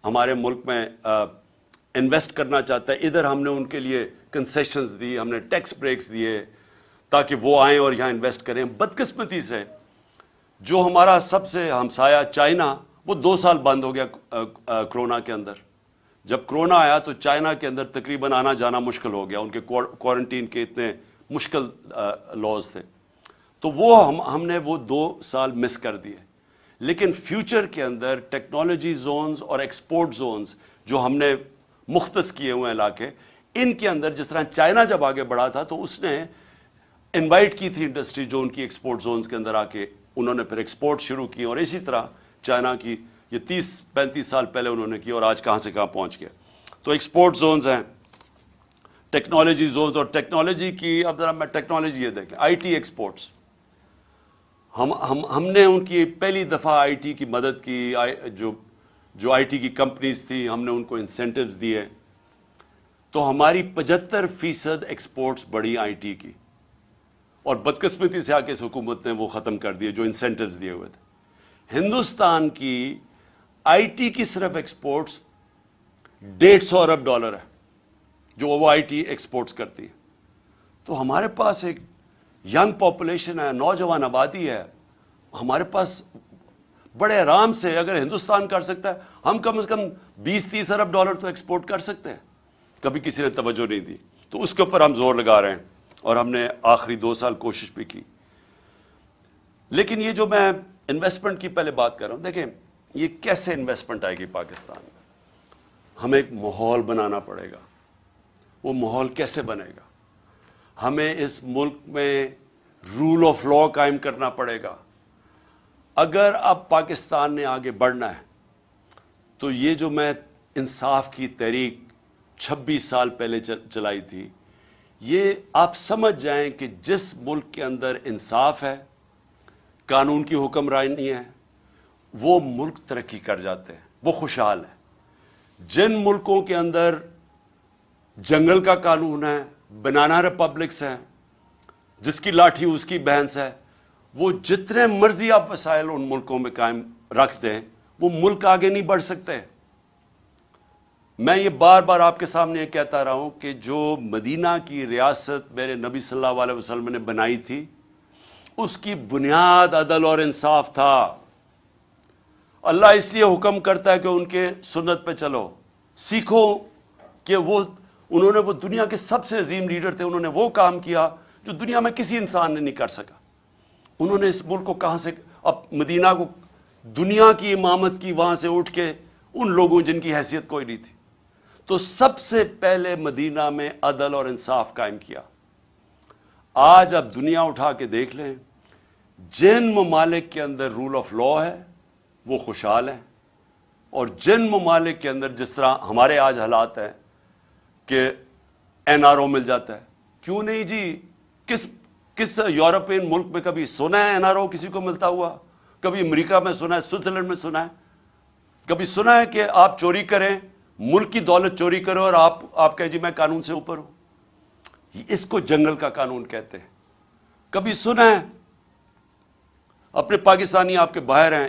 ہمارے ملک میں انویسٹ کرنا چاہتا ہے، ادھر ہم نے ان کے لیے کنسیشنز دی، ہم نے ٹیکس بریکس دیے تاکہ وہ آئیں اور یہاں انویسٹ کریں۔ بدقسمتی سے جو ہمارا سب سے ہمسایہ چائنا، وہ 2 سال بند ہو گیا کرونا کے اندر۔ جب کرونا آیا تو چائنا کے اندر تقریباً آنا جانا مشکل ہو گیا، ان کے کوارنٹین کے اتنے مشکل لاز تھے، تو وہ ہم نے وہ 2 سال مس کر دیے۔ لیکن فیوچر کے اندر ٹیکنالوجی زونز اور ایکسپورٹ زونز جو ہم نے مختص کیے ہوئے علاقے، ان کے اندر جس طرح چائنا جب آگے بڑھا تھا تو اس نے انوائٹ کی تھی انڈسٹری جو ان کی ایکسپورٹ زونز کے اندر آ کے انہوں نے پھر ایکسپورٹ شروع کی، اور اسی طرح چائنا کی یہ 30-35 سال پہلے انہوں نے کی، اور آج کہاں سے کہاں پہنچ گیا۔ تو ایکسپورٹ زونز ہیں، ٹیکنالوجی زونز، اور ٹیکنالوجی کی اب ذرا میں ٹیکنالوجی یہ دیکھیں، آئی ٹی ایکسپورٹس، ہم نے ان کی پہلی دفعہ آئی ٹی کی مدد کی، جو آئی ٹی کی کمپنیز تھی ہم نے ان کو انسینٹیوز دیے، تو ہماری 75% ایکسپورٹس بڑی آئی ٹی کی، اور بدقسمتی سے آ کے اس حکومت نے وہ ختم کر دیے جو انسینٹیوز دیے ہوئے تھے۔ ہندوستان کی آئی ٹی کی صرف ایکسپورٹس $150 ارب ہے جو وہ آئی ٹی ایکسپورٹس کرتی ہے۔ تو ہمارے پاس ایک ینگ پاپولیشن ہے، نوجوان آبادی ہے، ہمارے پاس بڑے آرام سے اگر ہندوستان کر سکتا ہے، ہم کم از کم $20-30 ارب تو ایکسپورٹ کر سکتے ہیں۔ کبھی کسی نے توجہ نہیں دی، تو اس کے اوپر ہم زور لگا رہے ہیں، اور ہم نے آخری 2 سال کوشش بھی کی۔ لیکن یہ جو میں انویسٹمنٹ کی پہلے بات کر رہا ہوں، دیکھیں یہ کیسے انویسٹمنٹ آئے گی پاکستان میں؟ ہمیں ایک ماحول بنانا پڑے گا۔ وہ ماحول کیسے بنے گا؟ ہمیں اس ملک میں رول آف لا قائم کرنا پڑے گا۔ اگر اب پاکستان نے آگے بڑھنا ہے تو یہ جو میں انصاف کی تحریک 26 سال پہلے چلائی تھی، یہ آپ سمجھ جائیں کہ جس ملک کے اندر انصاف ہے، قانون کی حکمرانی ہے، وہ ملک ترقی کر جاتے ہیں، وہ خوشحال ہے۔ جن ملکوں کے اندر جنگل کا قانون ہے، بنانا ریپبلکس ہیں، جس کی لاٹھی اس کی بھینس ہے، وہ جتنے مرضی آپ وسائل ان ملکوں میں قائم رکھ دیں، وہ ملک آگے نہیں بڑھ سکتے۔ میں یہ بار بار آپ کے سامنے یہ کہتا رہا ہوں کہ جو مدینہ کی ریاست میرے نبی صلی اللہ علیہ وسلم نے بنائی تھی، اس کی بنیاد عدل اور انصاف تھا۔ اللہ اس لیے حکم کرتا ہے کہ ان کے سنت پہ چلو، سیکھو کہ انہوں نے وہ دنیا کے سب سے عظیم لیڈر تھے، انہوں نے وہ کام کیا جو دنیا میں کسی انسان نے نہیں کر سکا۔ انہوں نے اس ملک کو کہاں سے، اب مدینہ کو دنیا کی امامت کی، وہاں سے اٹھ کے ان لوگوں جن کی حیثیت کوئی نہیں تھی، تو سب سے پہلے مدینہ میں عدل اور انصاف قائم کیا۔ آج اب دنیا اٹھا کے دیکھ لیں، جن ممالک کے اندر رول آف لا ہے وہ خوشحال ہیں، اور جن ممالک کے اندر جس طرح ہمارے آج حالات ہیں کہ این آر او مل جاتا ہے، کیوں نہیں جی؟ کس یورپین ملک میں کبھی سنا ہے این آر او کسی کو ملتا ہوا؟ کبھی امریکہ میں سنا ہے، سوئٹزرلینڈ میں سنا ہے؟ کبھی سنا ہے کہ آپ چوری کریں، ملک کی دولت چوری کرو اور آپ کہیں جی میں قانون سے اوپر ہوں؟ اس کو جنگل کا قانون کہتے ہیں۔ کبھی سنا ہے؟ اپنے پاکستانی آپ کے باہر ہیں،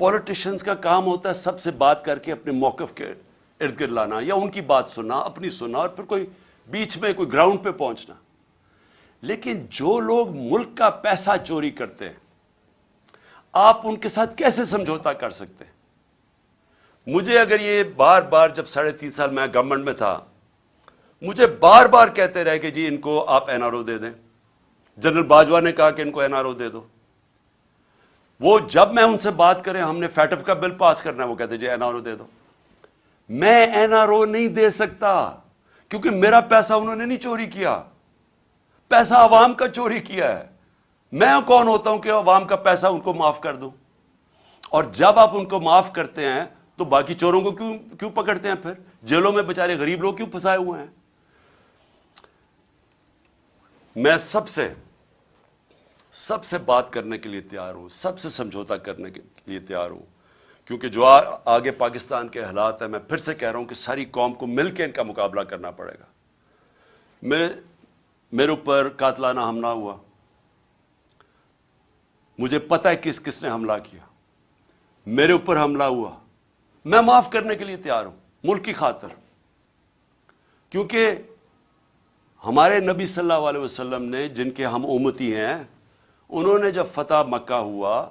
پولیٹیشنز کا کام ہوتا ہے سب سے بات کر کے اپنے موقف کے ارد گرد لانا، یا ان کی بات سننا، اپنی سننا، اور پھر کوئی بیچ میں کوئی گراؤنڈ پہ پہنچنا. لیکن جو لوگ ملک کا پیسہ چوری کرتے ہیں، آپ ان کے ساتھ کیسے سمجھوتا کر سکتے ہیں؟ مجھے اگر یہ بار بار، جب 3.5 سال میں گورنمنٹ میں تھا، مجھے بار بار کہتے رہے کہ جی ان کو آپ این آر او دے دیں. جنرل باجوہ نے کہا کہ ان کو این آر او دے دو. وہ جب میں ان سے بات کریں ہم نے فیٹف کا بل پاس کرنا ہے، وہ کہتے جی این آر او دے دو. میں این آر او نہیں دے سکتا، کیونکہ میرا پیسہ انہوں نے نہیں چوری کیا، پیسہ عوام کا چوری کیا ہے. میں کون ہوتا ہوں کہ عوام کا پیسہ ان کو معاف کر دوں؟ اور جب آپ ان کو معاف کرتے ہیں تو باقی چوروں کو کیوں پکڑتے ہیں؟ پھر جیلوں میں بیچارے غریب لوگ کیوں پھنسائے ہوئے ہیں؟ میں سب سے بات کرنے کے لیے تیار ہوں، سب سے سمجھوتا کرنے کے لیے تیار ہوں، کیونکہ جو آگے پاکستان کے حالات ہیں، میں پھر سے کہہ رہا ہوں کہ ساری قوم کو مل کے ان کا مقابلہ کرنا پڑے گا. میرے اوپر قاتلانہ حملہ ہوا، مجھے پتہ ہے کس کس نے حملہ کیا. میرے اوپر حملہ ہوا، میں معاف کرنے کے لیے تیار ہوں ملک کی خاطر، کیونکہ ہمارے نبی صلی اللہ علیہ وسلم نے، جن کے ہم امتی ہیں، انہوں نے جب فتح مکہ ہوا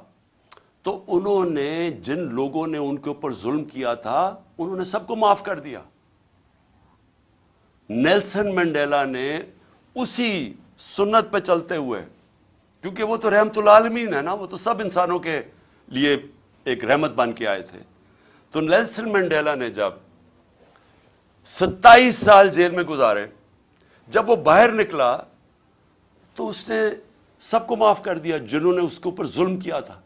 تو انہوں نے جن لوگوں نے ان کے اوپر ظلم کیا تھا انہوں نے سب کو معاف کر دیا. نیلسن منڈیلا نے اسی سنت پہ چلتے ہوئے، کیونکہ وہ تو رحمت العالمین ہے نا، وہ تو سب انسانوں کے لیے ایک رحمت بن کے آئے تھے. تو نیلسن منڈیلا نے جب 27 سال جیل میں گزارے، جب وہ باہر نکلا تو اس نے سب کو معاف کر دیا جنہوں نے اس کے اوپر ظلم کیا تھا.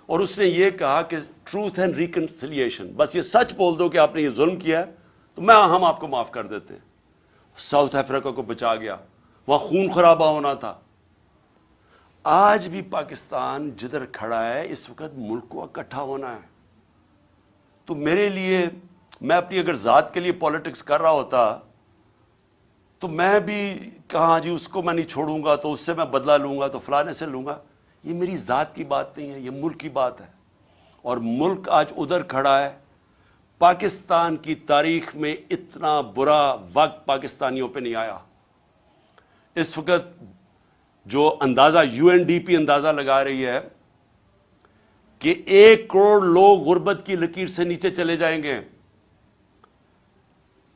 اور اس نے یہ کہا کہ ٹروتھ اینڈ ریکنسیلیشن، بس یہ سچ بول دو کہ آپ نے یہ ظلم کیا ہے تو ہم آپ کو معاف کر دیتے ہیں. ساؤتھ افریقہ کو بچا گیا، وہاں خون خرابہ ہونا تھا. آج بھی پاکستان جدھر کھڑا ہے اس وقت ملک کو اکٹھا ہونا ہے. تو میرے لیے، میں اپنی اگر ذات کے لیے پالیٹکس کر رہا ہوتا تو میں بھی کہاں جی اس کو میں نہیں چھوڑوں گا تو اس سے میں بدلہ لوں گا تو فلانے سے لوں گا. یہ میری ذات کی بات نہیں ہے، یہ ملک کی بات ہے. اور ملک آج ادھر کھڑا ہے. پاکستان کی تاریخ میں اتنا برا وقت پاکستانیوں پہ نہیں آیا. اس وقت جو اندازہ یو این ڈی پی اندازہ لگا رہی ہے کہ 1 کروڑ لوگ غربت کی لکیر سے نیچے چلے جائیں گے.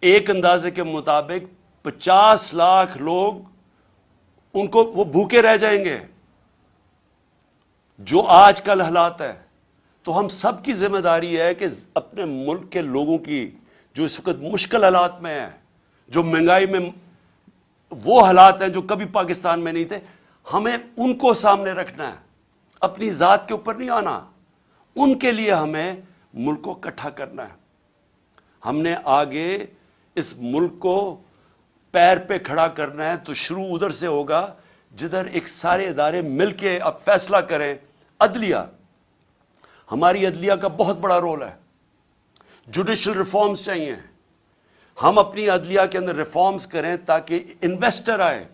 ایک اندازے کے مطابق 50 لاکھ لوگ ان کو وہ بھوکے رہ جائیں گے. جو آج کل حالات ہے، تو ہم سب کی ذمہ داری ہے کہ اپنے ملک کے لوگوں کی جو اس وقت مشکل حالات میں ہیں، جو مہنگائی میں وہ حالات ہیں جو کبھی پاکستان میں نہیں تھے، ہمیں ان کو سامنے رکھنا ہے، اپنی ذات کے اوپر نہیں آنا. ان کے لیے ہمیں ملک کو اکٹھا کرنا ہے. ہم نے آگے اس ملک کو پیر پہ کھڑا کرنا ہے تو شروع ادھر سے ہوگا جدھر ایک سارے ادارے مل کے اب فیصلہ کریں. عدلیہ، ہماری عدلیہ کا بہت بڑا رول ہے. جوڈیشل ریفارمز چاہیے. ہم اپنی عدلیہ کے اندر ریفارمز کریں تاکہ انویسٹر آئے.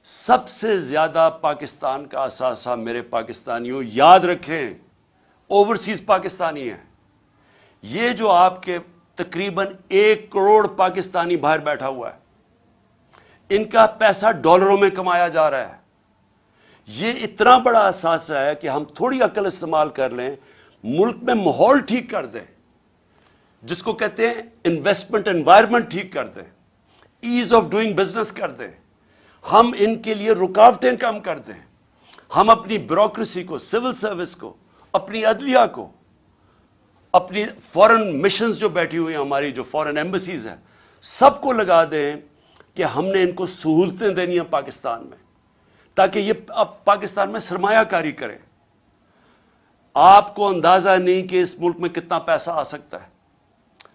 سب سے زیادہ پاکستان کا اثاثہ میرے پاکستانیوں یاد رکھیں اوورسیز پاکستانی ہیں. یہ جو آپ کے تقریباً 1 کروڑ پاکستانی باہر بیٹھا ہوا ہے، ان کا پیسہ ڈالروں میں کمایا جا رہا ہے. یہ اتنا بڑا اثاثہ ہے کہ ہم تھوڑی عقل استعمال کر لیں، ملک میں ماحول ٹھیک کر دیں، جس کو کہتے ہیں انویسٹمنٹ انوائرمنٹ ٹھیک کر دیں، ایز آف ڈوئنگ بزنس کر دیں. ہم ان کے لیے رکاوٹیں کم کر دیں. ہم اپنی بیوروکریسی کو، سول سروس کو، اپنی عدلیہ کو، اپنی فورن مشنز جو بیٹھی ہوئی ہیں، ہماری جو فورن ایمبیسیز ہیں، سب کو لگا دیں کہ ہم نے ان کو سہولتیں دینی ہیں پاکستان میں، تاکہ یہ اب پاکستان میں سرمایہ کاری کریں. آپ کو اندازہ نہیں کہ اس ملک میں کتنا پیسہ آ سکتا ہے.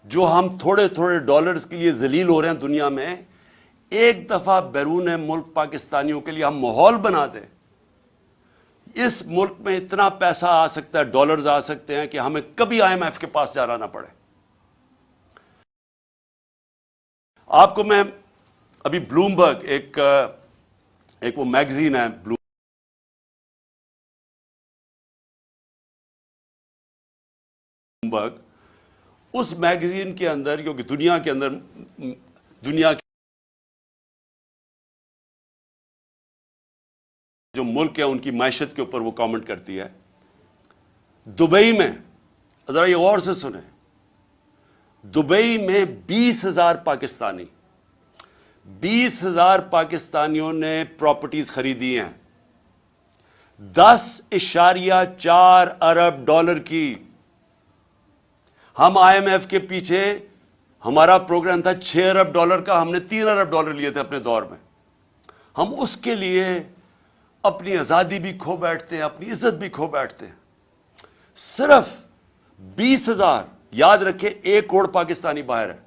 جو ہم تھوڑے تھوڑے ڈالرز کے لیے ذلیل ہو رہے ہیں دنیا میں، ایک دفعہ بیرون ملک پاکستانیوں کے لیے ہم ماحول بنا دیں، اس ملک میں اتنا پیسہ آ سکتا ہے، ڈالرز آ سکتے ہیں کہ ہمیں کبھی آئی ایم ایف کے پاس جانا نہ پڑے. آپ کو میں ابھی بلومبرگ ایک وہ میگزین ہے اس میگزین کے اندر، کیونکہ دنیا کے اندر دنیا کے جو ملک ہے ان کی معیشت کے اوپر وہ کامنٹ کرتی ہے. دبئی میں ذرا یہ غور سے سنیں، دبئی میں 20,000 پاکستانی 20,000 پاکستانیوں نے پراپرٹیز خریدی ہیں 10.4 ارب ڈالر کی. ہم آئی ایم ایف کے پیچھے ہمارا پروگرام تھا 6 ارب ڈالر کا، ہم نے 3 ارب ڈالر لیے تھے اپنے دور میں. ہم اس کے لیے اپنی آزادی بھی کھو بیٹھتے ہیں، اپنی عزت بھی کھو بیٹھتے ہیں. صرف 20,000، یاد رکھیں 1 کروڑ پاکستانی باہر ہے،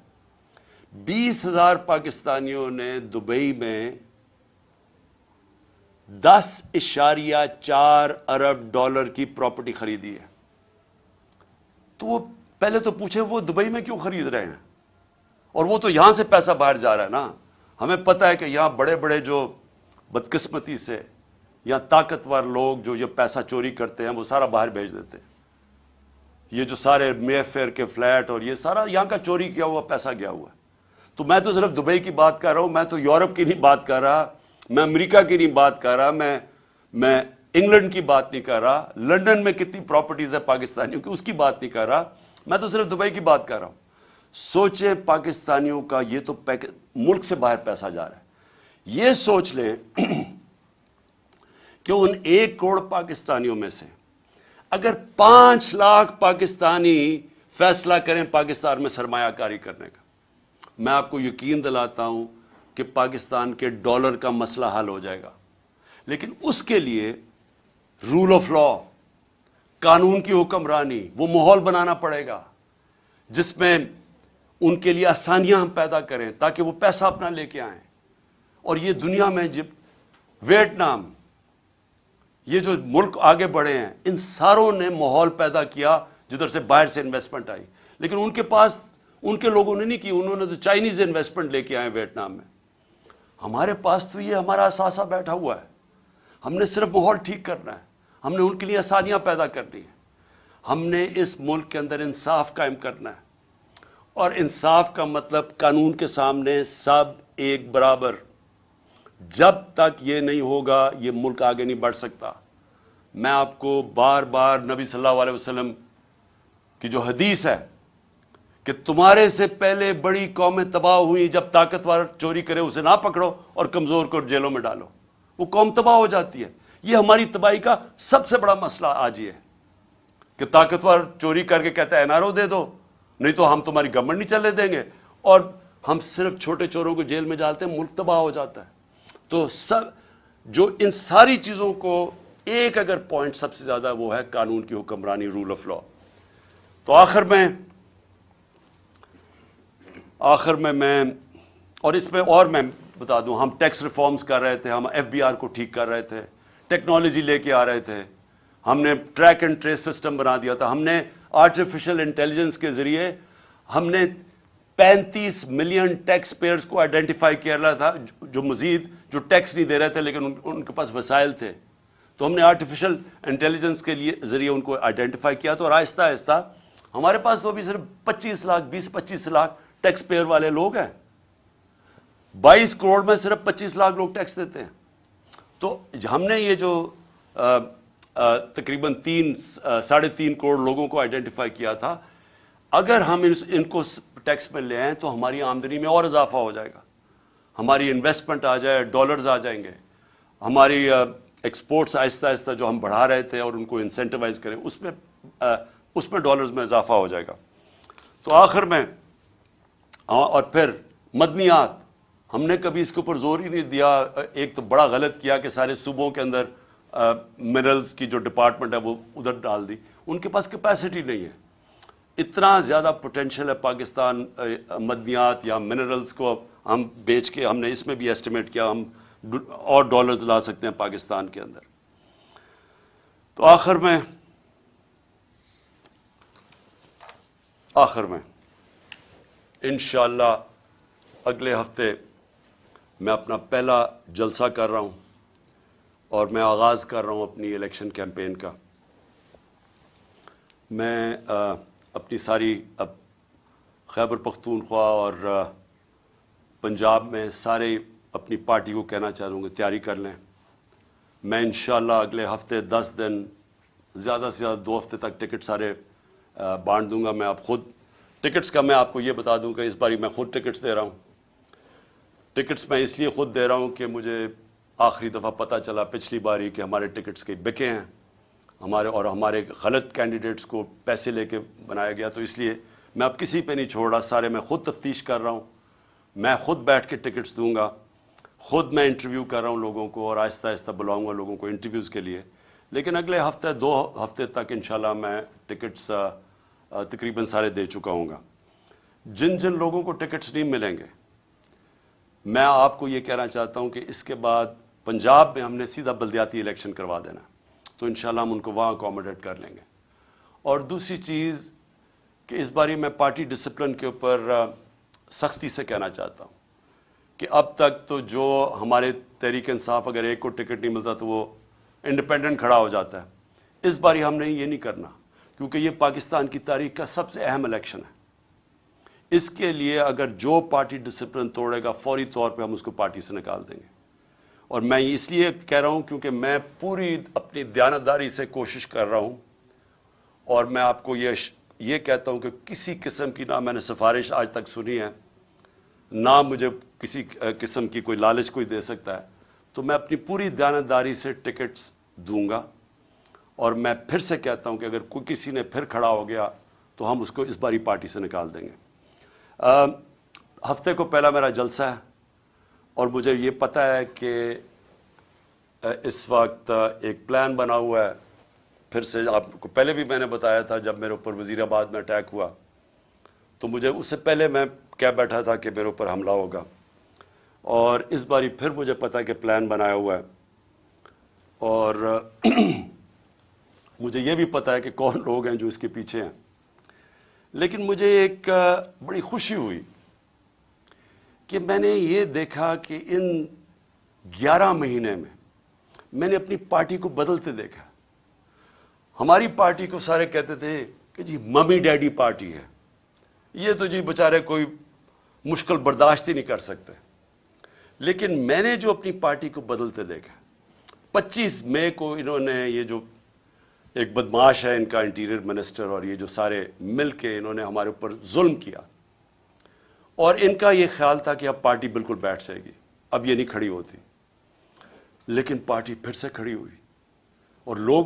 20,000 پاکستانیوں نے دبئی میں 10.4 ارب ڈالر کی پراپرٹی خریدی ہے. تو وہ پہلے تو پوچھیں وہ دبئی میں کیوں خرید رہے ہیں؟ اور وہ تو یہاں سے پیسہ باہر جا رہا ہے نا. ہمیں پتہ ہے کہ یہاں بڑے بڑے جو بدقسمتی سے یا طاقتور لوگ جو یہ پیسہ چوری کرتے ہیں وہ سارا باہر بھیج دیتے ہیں. یہ جو سارے مے فیئر کے فلیٹ اور یہ سارا یہاں کا چوری کیا ہوا پیسہ گیا ہوا ہے. تو میں تو صرف دبئی کی بات کر رہا ہوں، میں تو یورپ کی نہیں بات کر رہا، میں امریکہ کی نہیں بات کر رہا، میں انگلینڈ کی بات نہیں کر رہا، لندن میں کتنی پراپرٹیز ہے پاکستانیوں کی اس کی بات نہیں کر رہا، میں تو صرف دبئی کی بات کر رہا ہوں. سوچیں پاکستانیوں کا یہ تو ملک سے باہر پیسہ جا رہا ہے. یہ سوچ لیں کہ ان 1 کروڑ پاکستانیوں میں سے اگر 5 لاکھ پاکستانی فیصلہ کریں پاکستان میں سرمایہ کاری کرنے کا، میں آپ کو یقین دلاتا ہوں کہ پاکستان کے ڈالر کا مسئلہ حل ہو جائے گا. لیکن اس کے لیے رول آف لا، قانون کی حکمرانی، وہ ماحول بنانا پڑے گا جس میں ان کے لیے آسانیاں ہم پیدا کریں تاکہ وہ پیسہ اپنا لے کے آئیں. اور یہ دنیا میں جب ویتنام، یہ جو ملک آگے بڑھے ہیں، ان ساروں نے ماحول پیدا کیا جدھر سے باہر سے انویسٹمنٹ آئی. لیکن ان کے پاس ان کے لوگوں نے نہیں کی، انہوں نے تو چائنیز انویسٹمنٹ لے کے آئے ویتنام میں. ہمارے پاس تو یہ ہمارا اثاثہ بیٹھا ہوا ہے، ہم نے صرف ماحول ٹھیک کرنا ہے، ہم نے ان کے لیے آسانیاں پیدا کرنی ہیں. ہم نے اس ملک کے اندر انصاف قائم کرنا ہے، اور انصاف کا مطلب قانون کے سامنے سب ایک برابر. جب تک یہ نہیں ہوگا یہ ملک آگے نہیں بڑھ سکتا. میں آپ کو بار بار نبی صلی اللہ علیہ وسلم کی جو حدیث ہے کہ تمہارے سے پہلے بڑی قومیں تباہ ہوئی، جب طاقتور چوری کرے اسے نہ پکڑو اور کمزور کو جیلوں میں ڈالو، وہ قوم تباہ ہو جاتی ہے. یہ ہماری تباہی کا سب سے بڑا مسئلہ آج یہ ہے کہ طاقتور چوری کر کے کہتا ہے این آر او دے دو، نہیں تو ہم تمہاری گورنمنٹ نہیں چلنے دیں گے، اور ہم صرف چھوٹے چوروں کو جیل میں ڈالتے ہیں، ملک تباہ ہو جاتا ہے. تو سب جو ان ساری چیزوں کو ایک اگر پوائنٹ سب سے زیادہ وہ ہے قانون کی حکمرانی، رول آف لا. تو آخر میں اور اس میں اور میں بتا دوں، ہم ٹیکس ریفارمز کر رہے تھے، ہم ایف بی آر کو ٹھیک کر رہے تھے، ٹیکنالوجی لے کے آ رہے تھے، ہم نے ٹریک اینڈ ٹریس سسٹم بنا دیا تھا، ہم نے آرٹیفیشل انٹیلیجنس کے ذریعے ہم نے 35 ملین ٹیکس پیئرز کو آئیڈینٹیفائی کیا تھا جو مزید جو ٹیکس نہیں دے رہے تھے لیکن ان کے پاس وسائل تھے. تو ہم نے آرٹیفیشل انٹیلیجنس کے ذریعے ان کو آئیڈینٹیفائی کیا. تو اور آہستہ آہستہ ہمارے پاس تو ابھی صرف 25 لاکھ 20-25 لاکھ ٹیکس پیئر والے لوگ ہیں. 22 کروڑ میں صرف 25 لاکھ لوگ ٹیکس دیتے ہیں. تو ہم نے یہ جو تقریباً 3.5 کروڑ لوگوں کو آئیڈینٹیفائی کیا تھا، اگر ہم ان کو ٹیکس میں لے آئیں تو ہماری آمدنی میں اور اضافہ ہو جائے گا، ہماری انویسٹمنٹ آ جائے، ڈالرز آ جائیں گے، ہماری ایکسپورٹس آہستہ آہستہ جو ہم بڑھا رہے تھے اور ان کو انسینٹیوائز کریں اس میں ڈالرز میں اضافہ ہو جائے گا. تو آخر میں اور پھر مدنیات، ہم نے کبھی اس کے اوپر زور ہی نہیں دیا. ایک تو بڑا غلط کیا کہ سارے صوبوں کے اندر منرلز کی جو ڈپارٹمنٹ ہے وہ ادھر ڈال دی. ان کے پاس کیپیسٹی نہیں ہے. اتنا زیادہ پوٹینشیل ہے پاکستان مدنیات یا منرلز کو ہم بیچ کے، ہم نے اس میں بھی ایسٹیمیٹ کیا ہم اور ڈالرز لا سکتے ہیں پاکستان کے اندر. تو آخر میں انشاءاللہ اگلے ہفتے میں اپنا پہلا جلسہ کر رہا ہوں اور میں آغاز کر رہا ہوں اپنی الیکشن کیمپین کا. میں اپنی ساری خیبر پختونخوا اور پنجاب میں سارے اپنی پارٹی کو کہنا چاہوں گا تیاری کر لیں. میں انشاءاللہ اگلے ہفتے 10 دن زیادہ سے زیادہ 2 ہفتے تک ٹکٹ سارے بانٹ دوں گا. میں اب خود ٹکٹس کا میں آپ کو یہ بتا دوں کہ اس باری میں خود ٹکٹس دے رہا ہوں. ٹکٹس میں اس لیے خود دے رہا ہوں کہ مجھے آخری دفعہ پتہ چلا پچھلی باری کہ ہمارے ٹکٹس کے بکے ہیں ہمارے غلط کینڈیڈیٹس کو پیسے لے کے بنایا گیا. تو اس لیے میں اب کسی پہ نہیں چھوڑ رہا, سارے میں خود تفتیش کر رہا ہوں. میں خود بیٹھ کے ٹکٹس دوں گا, خود میں انٹرویو کر رہا ہوں لوگوں کو اور آہستہ آہستہ بلاؤں گا لوگوں کو انٹرویوز کے لیے. لیکن اگلے ہفتے 2 ہفتے تک انشاءاللہ میں ٹکٹس تقریباً سارے دے چکا ہوں گا. جن لوگوں کو ٹکٹس نہیں ملیں گے, میں آپ کو یہ کہنا چاہتا ہوں کہ اس کے بعد پنجاب میں ہم نے سیدھا بلدیاتی الیکشن کروا دینا, تو انشاءاللہ ہم ان کو وہاں اکوموڈیٹ کر لیں گے. اور دوسری چیز کہ اس باری میں پارٹی ڈسپلن کے اوپر سختی سے کہنا چاہتا ہوں کہ اب تک تو جو ہمارے تحریک انصاف اگر ایک کو ٹکٹ نہیں ملتا تو وہ انڈیپینڈنٹ کھڑا ہو جاتا ہے. اس باری ہم نے یہ نہیں کرنا, کیونکہ یہ پاکستان کی تاریخ کا سب سے اہم الیکشن ہے. اس کے لیے اگر جو پارٹی ڈسپلن توڑے گا فوری طور پہ ہم اس کو پارٹی سے نکال دیں گے. اور میں اس لیے کہہ رہا ہوں کیونکہ میں پوری اپنی دیانتداری سے کوشش کر رہا ہوں, اور میں آپ کو یہ کہتا ہوں کہ کسی قسم کی نہ میں نے سفارش آج تک سنی ہے, نہ مجھے کسی قسم کی کوئی لالچ کوئی دے سکتا ہے. تو میں اپنی پوری دیانتداری سے ٹکٹس دوں گا. اور میں پھر سے کہتا ہوں کہ اگر کوئی کسی نے پھر کھڑا ہو گیا تو ہم اس کو اس باری پارٹی سے نکال دیں گے. ہفتے کو پہلا میرا جلسہ ہے, اور مجھے یہ پتہ ہے کہ اس وقت ایک پلان بنا ہوا ہے. پھر سے آپ کو پہلے بھی میں نے بتایا تھا, جب میرے اوپر وزیر آباد میں اٹیک ہوا تو مجھے اس سے پہلے میں کہہ بیٹھا تھا کہ میرے اوپر حملہ ہوگا, اور اس باری پھر مجھے پتا کہ پلان بنایا ہوا ہے. اور مجھے یہ بھی پتا ہے کہ کون لوگ ہیں جو اس کے پیچھے ہیں. لیکن مجھے ایک بڑی خوشی ہوئی کہ میں نے یہ دیکھا کہ ان 11 مہینے میں میں نے اپنی پارٹی کو بدلتے دیکھا. ہماری پارٹی کو سارے کہتے تھے کہ جی ممی ڈیڈی پارٹی ہے, یہ تو جی بیچارے کوئی مشکل برداشت ہی نہیں کر سکتے. لیکن میں نے جو اپنی پارٹی کو بدلتے دیکھا, 25 مئی کو انہوں نے, یہ جو ایک بدماش ہے ان کا انٹیریئر منسٹر, اور یہ جو سارے مل کے انہوں نے ہمارے اوپر ظلم کیا, اور ان کا یہ خیال تھا کہ اب پارٹی بالکل بیٹھ جائے گی, اب یہ نہیں کھڑی ہوتی. لیکن پارٹی پھر سے کھڑی ہوئی, اور لوگ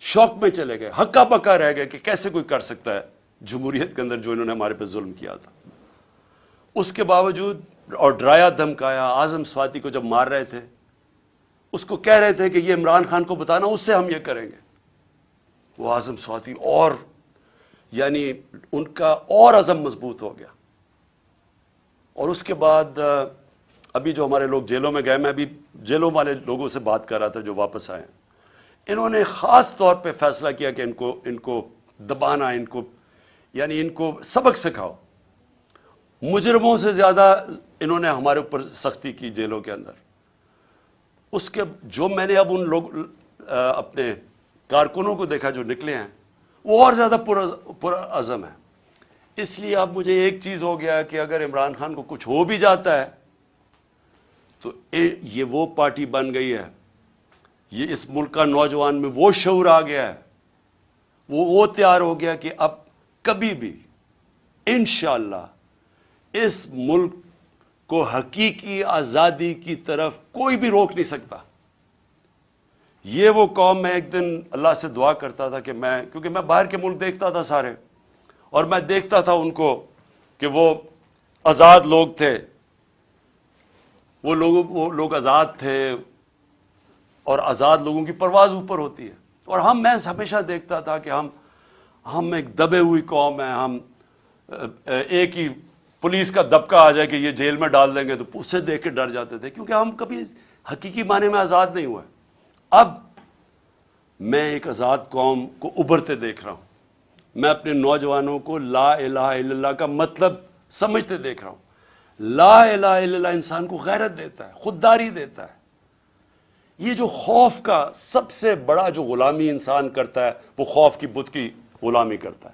شوق میں چلے گئے, ہکا پکا رہ گئے کہ کیسے کوئی کر سکتا ہے جمہوریت کے اندر جو انہوں نے ہمارے پہ ظلم کیا تھا. اس کے باوجود, اور ڈرایا دھمکایا, اعظم سواتی کو جب مار رہے تھے اس کو کہہ رہے تھے کہ یہ عمران خان کو بتانا, اس سے ہم یہ کریں گے. وہ اعظم سواتی اور یعنی ان کا اور عزم مضبوط ہو گیا. اور اس کے بعد ابھی جو ہمارے لوگ جیلوں میں گئے, میں ابھی جیلوں والے لوگوں سے بات کر رہا تھا جو واپس آئے, انہوں نے خاص طور پہ فیصلہ کیا کہ ان کو دبانا, یعنی ان کو سبق سکھاؤ. مجرموں سے زیادہ انہوں نے ہمارے اوپر سختی کی جیلوں کے اندر. اس کے جو میں نے اب ان لوگ اپنے کارکنوں کو دیکھا جو نکلے ہیں, وہ اور زیادہ پرعزم ہے. اس لیے اب مجھے ایک چیز ہو گیا کہ اگر عمران خان کو کچھ ہو بھی جاتا ہے تو یہ وہ پارٹی بن گئی ہے, یہ اس ملک کا نوجوان میں وہ شعور آ گیا ہے, وہ تیار ہو گیا کہ اب کبھی بھی انشاءاللہ اس ملک کو حقیقی آزادی کی طرف کوئی بھی روک نہیں سکتا. یہ وہ قوم, میں ایک دن اللہ سے دعا کرتا تھا کہ کیونکہ میں باہر کے ملک دیکھتا تھا سارے, اور میں دیکھتا تھا ان کو کہ وہ آزاد لوگ تھے, وہ لوگ آزاد تھے, اور آزاد لوگوں کی پرواز اوپر ہوتی ہے. اور میں ہمیشہ دیکھتا تھا کہ ہم ایک دبے ہوئی قوم ہیں, ہم ایک ہی پولیس کا دبکا آ جائے کہ یہ جیل میں ڈال دیں گے تو اس سے دیکھ کے ڈر جاتے تھے, کیونکہ ہم کبھی حقیقی معنی میں آزاد نہیں ہوئے. اب میں ایک آزاد قوم کو ابھرتے دیکھ رہا ہوں. میں اپنے نوجوانوں کو لا الہ الا اللہ کا مطلب سمجھتے دیکھ رہا ہوں. لا الہ الا اللہ انسان کو غیرت دیتا ہے, خودداری دیتا ہے. یہ جو خوف کا سب سے بڑا جو غلامی انسان کرتا ہے, وہ خوف کی بت کی غلامی کرتا ہے.